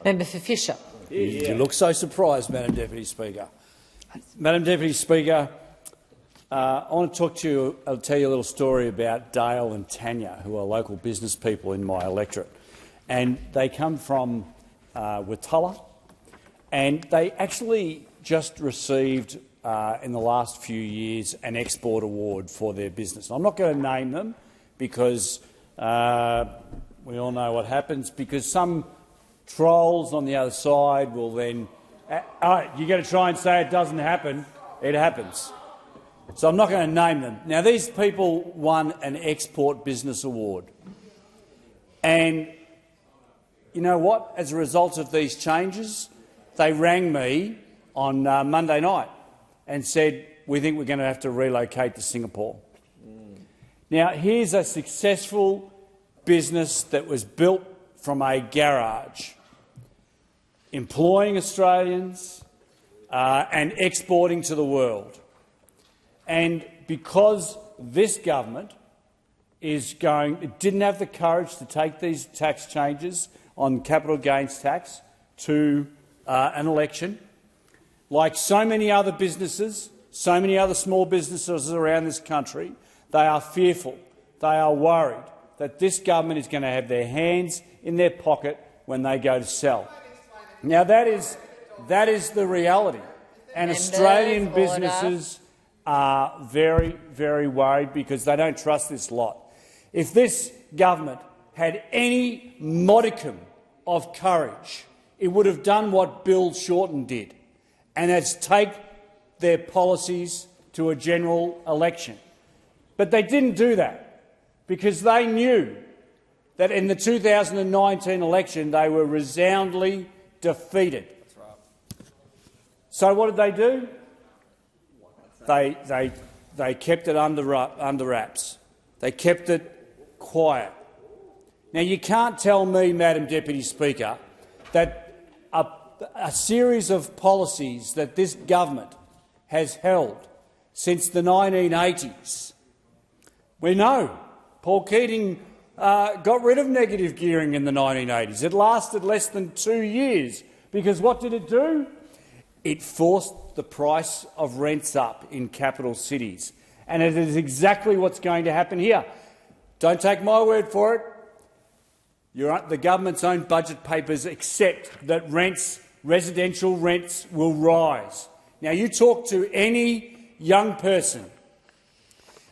Member for Fisher. You look so surprised, Madam Deputy Speaker. Madam Deputy Speaker, I want to talk to you. I'll tell you a little story about Dale and Tanya, who are local business people in my electorate, and they come from Watulla, and they actually just received in the last few years an export award for their business. I'm not going to name them because we all know what happens, because some trolls on the other side will then you're going to try and say it doesn't happen. It happens. So I'm not going to name them. Now, these people won an export business award. And you know what? As a result of these changes, they rang me on Monday night and said, we think we're going to have to relocate to Singapore. Now, here's a successful business that was built from a garage, employing Australians and exporting to the world. And because this government didn't have the courage to take these tax changes on capital gains tax to an election, like so many other businesses, so many other small businesses around this country, they are fearful, they are worried that this government is going to have their hands in their pocket when they go to sell. Now, that is the reality, and Australian businesses are very, very worried because they don't trust this lot. If this government had any modicum of courage, it would have done what Bill Shorten did, and that's take their policies to a general election. But they didn't do that because they knew that in the 2019 election they were resoundingly defeated. That's right. So what did they do? They kept it under wraps. They kept it quiet. Now, you can't tell me, Madam Deputy Speaker, that a series of policies that this government has held since the 1980s. We know Paul Keating got rid of negative gearing in the 1980s. It lasted less than 2 years because what did it do? It forced the price of rents up in capital cities, and it is exactly what's going to happen here. Don't take my word for it. The government's own budget papers accept that residential rents will rise. Now, you talk to any young person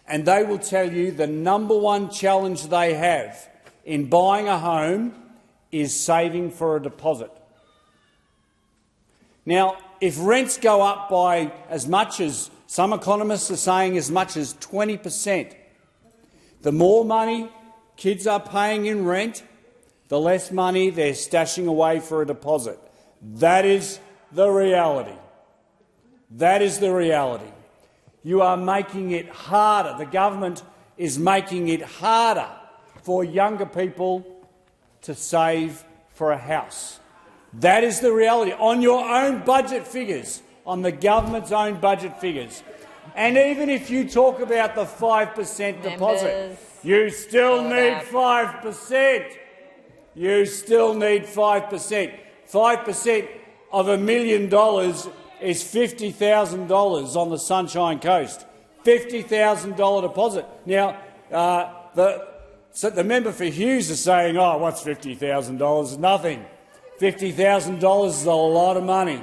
and they will tell you the #1 challenge they have in buying a home is saving for a deposit. Now, if rents go up by as much as some economists are saying as much as 20%, the more money kids are paying in rent, the less money they're stashing away for a deposit. That is the reality. That is the reality. You are making it harder. The government is making it harder for younger people to save for a house. That is the reality. On your own budget figures, on the government's own budget figures. And even if you talk about the 5% deposit, you still need 5%. You still need 5%. 5% of $1 million is $50,000 on the Sunshine Coast. $50,000 deposit. Now, the member for Hughes is saying, "Oh, what's $50,000? Nothing." $50,000 is a lot of money.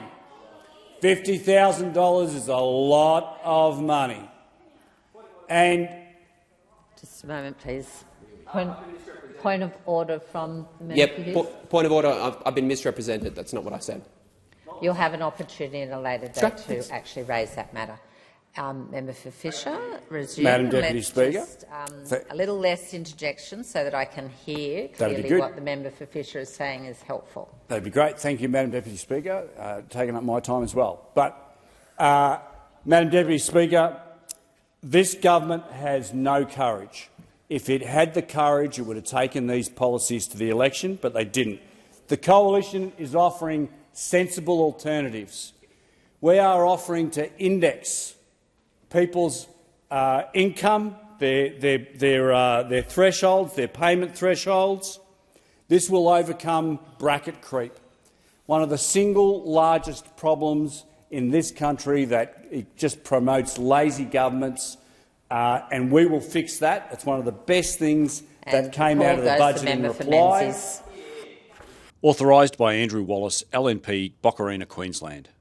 $50,000 is a lot of money. And just a moment, please. Point of order from the member. Point of order. I've been misrepresented. That's not what I said. You'll have an opportunity at a later date to actually raise that matter. Member for Fisher, resume. Madam Deputy Speaker, a little less interjection so that I can hear clearly what the member for Fisher is saying is helpful. That'd be great. Thank you, Madam Deputy Speaker, taking up my time as well. But, Madam Deputy Speaker, this government has no courage. If it had the courage, it would have taken these policies to the election, but they didn't. The coalition is offering sensible alternatives. We are offering to index people's income, their thresholds, their payment thresholds. This will overcome bracket creep. one of the single largest problems in this country, that it just promotes lazy governments, and we will fix that. It's one of the best things that came out of the budgeting reply. Authorised by Andrew Wallace, LNP, Boccarina, Queensland.